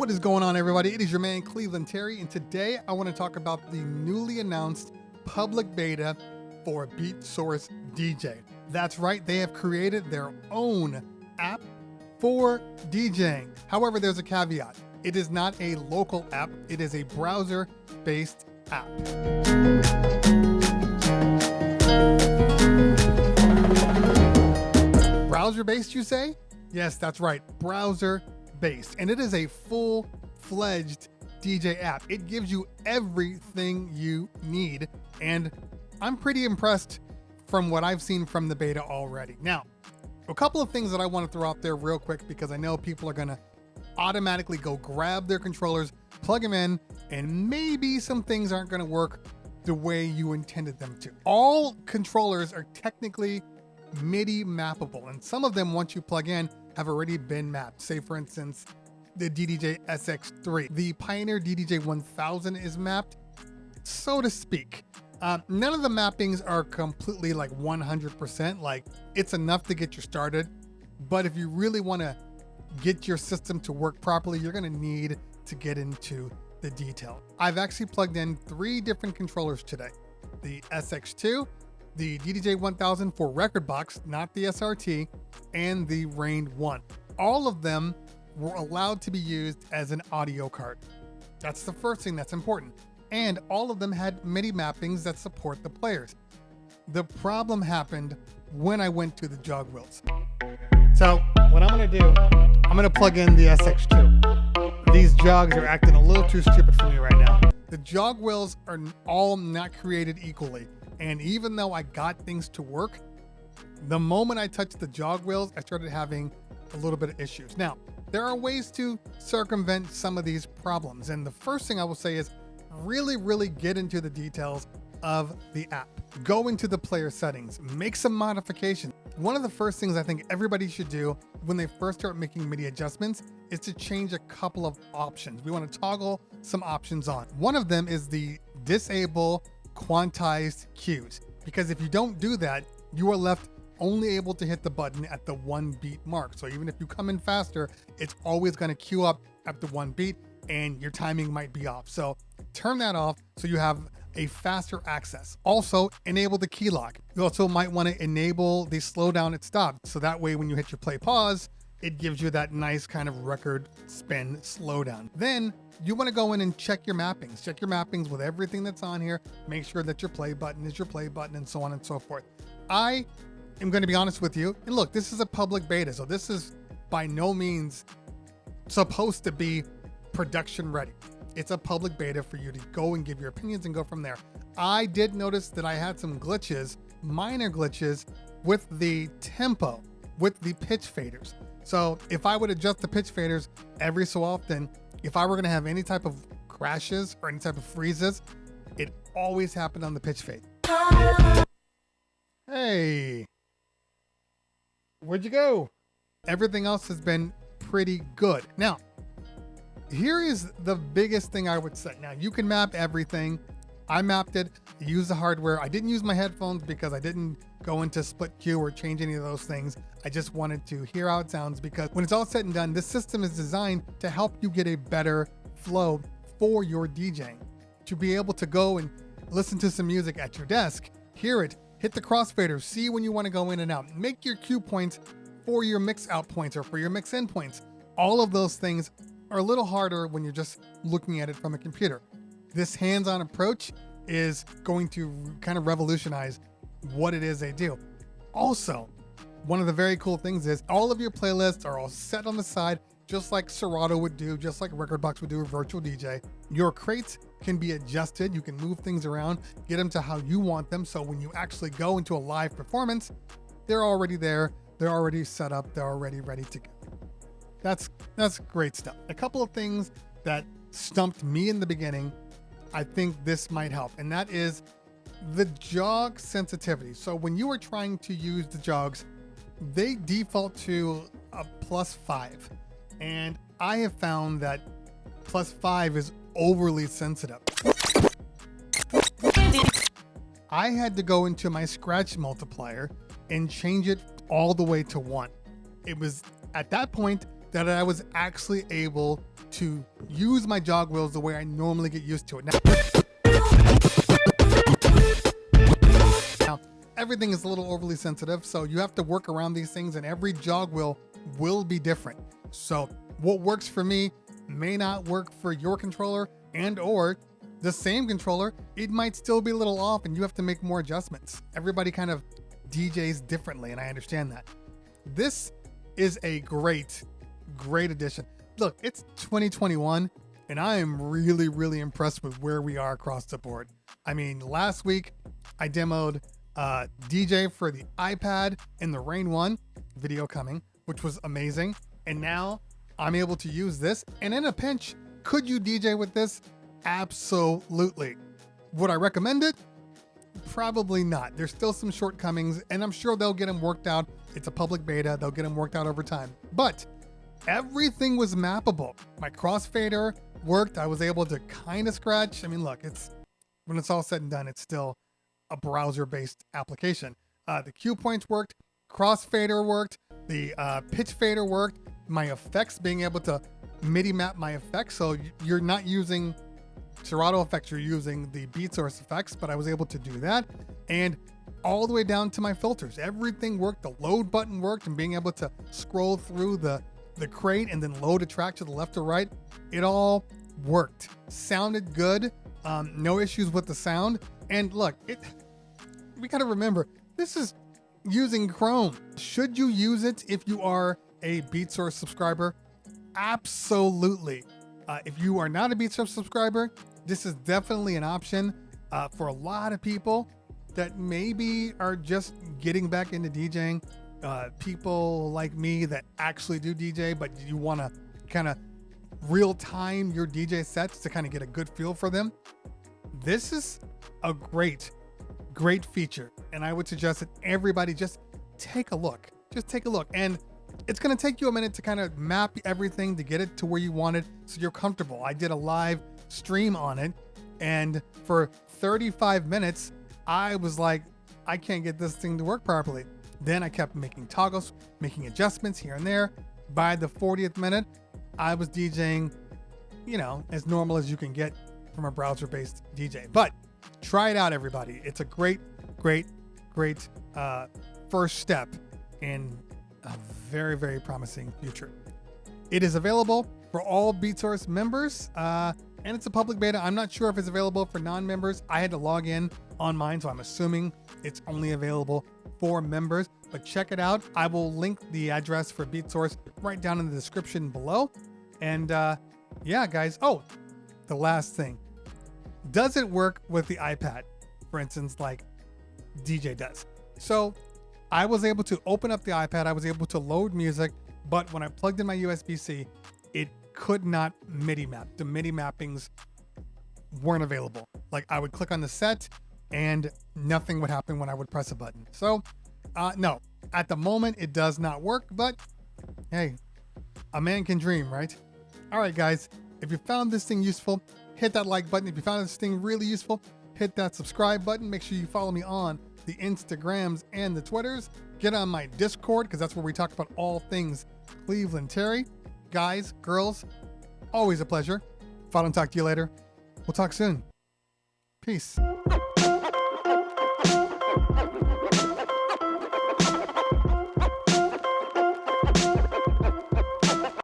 What is going on, everybody? It is your man Cleveland Terry, and today I want to talk about the newly announced public beta for Beatsource DJ. That's right, they have created their own app for DJing. However, there's a caveat. It is not a local app, it is a browser-based app. Browser-based, you say? Yes, that's right, browser-based. And it is a full-fledged DJ app. It gives you everything you need, and I'm pretty impressed from what I've seen from the beta already. Now, a couple of things that I want to throw out there real quick, because I know people are going to automatically go grab their controllers, plug them in, and maybe some things aren't going to work the way you intended them to. All controllers are technically MIDI mappable, and some of them, once you plug in, have already been mapped. Say, for instance, the DDJ SX3. The Pioneer DDJ 1000 is mapped, so to speak. None of the mappings are completely like 100%, like it's enough to get you started. But if you really want to get your system to work properly, you're going to need to get into the detail. I've actually plugged in 3 different controllers today. The SX2, the DDJ 1000 for record box, not the SRT, and the Rain 1. All of them were allowed to be used as an audio card. That's the first thing that's important. And all of them had MIDI mappings that support the players. The problem happened when I went to the jog wheels. So what I'm gonna do, I'm gonna plug in the SX2. These jogs are acting a little too stupid for me right now. The jog wheels are all not created equally. And even though I got things to work, the moment I touched the jog wheels, I started having a little bit of issues. Now, there are ways to circumvent some of these problems. And the first thing I will say is really get into the details of the app. Go into the player settings, make some modifications. One of the first things I think everybody should do when they first start making MIDI adjustments is to change a couple of options. We want to toggle some options on. One of them is the disable quantized cues, because if you don't do that, you are left only able to hit the button at the 1 beat mark. So even if you come in faster, it's always going to queue up at the 1 beat and your timing might be off. So turn that off so you have a faster access. Also, enable the key lock. You also might want to enable the slow down at stop. So that way when you hit your play pause, it gives you that nice kind of record spin slowdown. Then you want to go in and check your mappings. Check your mappings with everything that's on here. Make sure that your play button is your play button and so on and so forth. I am going to be honest with you. And look, this is a public beta, so this is by no means supposed to be production ready. It's a public beta for you to go and give your opinions and go from there. I did notice that I had some glitches, minor glitches, with the tempo, with the pitch faders. So if I would adjust the pitch faders every so often, if I were gonna have any type of crashes or any type of freezes, it always happened on the pitch fade. Hey, where'd you go? Everything else has been pretty good. Now, here is the biggest thing I would say. Now, you can map everything. I mapped it, use the hardware. I didn't use my headphones because I didn't go into split queue or change any of those things. I just wanted to hear how it sounds, because when it's all said and done, this system is designed to help you get a better flow for your DJing. To be able to go and listen to some music at your desk, hear it, hit the crossfader, see when you want to go in and out, make your cue points for your mix out points or for your mix in points. All of those things are a little harder when you're just looking at it from a computer. This hands-on approach is going to kind of revolutionize what it is they do. Also, one of the very cool things is all of your playlists are all set on the side, just like Serato would do, just like Recordbox would do with Virtual DJ. Your crates can be adjusted. You can move things around, get them to how you want them. So when you actually go into a live performance, they're already there. They're already set up. They're already ready to go. That's great stuff. A couple of things that stumped me in the beginning, I think this might help, and that is the jog sensitivity. So when you are trying to use the jogs, they default to a +5, and I have found that +5 is overly sensitive. I had to go into my scratch multiplier and change it all the way to 1. It was at that point that I was actually able to use my jog wheels the way I normally get used to it. Now, everything is a little overly sensitive, so you have to work around these things, and every jog wheel will be different. So what works for me may not work for your controller, and or the same controller, it might still be a little off and you have to make more adjustments. Everybody kind of DJs differently, and I understand that. This is a great addition. Look, it's 2021 and I am really impressed with where we are across the board. I mean, last week I demoed DJ for the iPad in the Rain 1 video coming, which was amazing. And now I'm able to use this, and in a pinch, could you DJ with this? Absolutely. Would I recommend it? Probably not. There's still some shortcomings, and I'm sure they'll get them worked out. It's a public beta. They'll get them worked out over time. But everything was mappable. My crossfader worked. I was able to kind of scratch. I mean, look, when it's all said and done, it's still a browser-based application. The cue points worked. Crossfader worked. The pitch fader worked. My effects, being able to MIDI map my effects. So you're not using Serato effects, you're using the Beatsource effects, but I was able to do that. And all the way down to my filters, everything worked. The load button worked, and being able to scroll through the crate and then load a track to the left or right, it all worked. Sounded good. No issues with the sound. And look, we got to remember, this is using Chrome. Should you use it if you are a Beatsource subscriber? Absolutely. If you are not a Beatsource subscriber, this is definitely an option for a lot of people that maybe are just getting back into DJing. People like me that actually do DJ, but you want to kind of real time your DJ sets to kind of get a good feel for them. This is a great feature, and I would suggest that everybody just take a look. Just take a look, and it's going to take you a minute to kind of map everything to get it to where you want it so you're comfortable. I did a live stream on it, and for 35 minutes, I was like, I can't get this thing to work properly. Then I kept making toggles, making adjustments here and there. By the 40th minute, I was DJing, as normal as you can get from a browser-based DJ. But try it out, everybody. It's a great first step in a very promising future. It is available for all Beatsource members, and it's a public beta. I'm not sure if it's available for non-members. I had to log in on mine, so I'm assuming it's only available for members, but check it out. I will link the address for Beatsource right down in the description below. And yeah, guys. Oh, the last thing. Does it work with the iPad, for instance, like DJ does? So I was able to open up the iPad. I was able to load music, but when I plugged in my USB-C, it could not MIDI map. The MIDI mappings weren't available. Like, I would click on the set and nothing would happen when I would press a button. So no, at the moment it does not work, but hey, a man can dream, right? All right, guys, if you found this thing useful, hit that like button. If you found this thing really useful, hit that subscribe button. Make sure you follow me on the Instagrams and the Twitters. Get on my Discord, because that's where we talk about all things Cleveland Terry. Guys, girls, always a pleasure. If I don't talk to you later, we'll talk soon. Peace.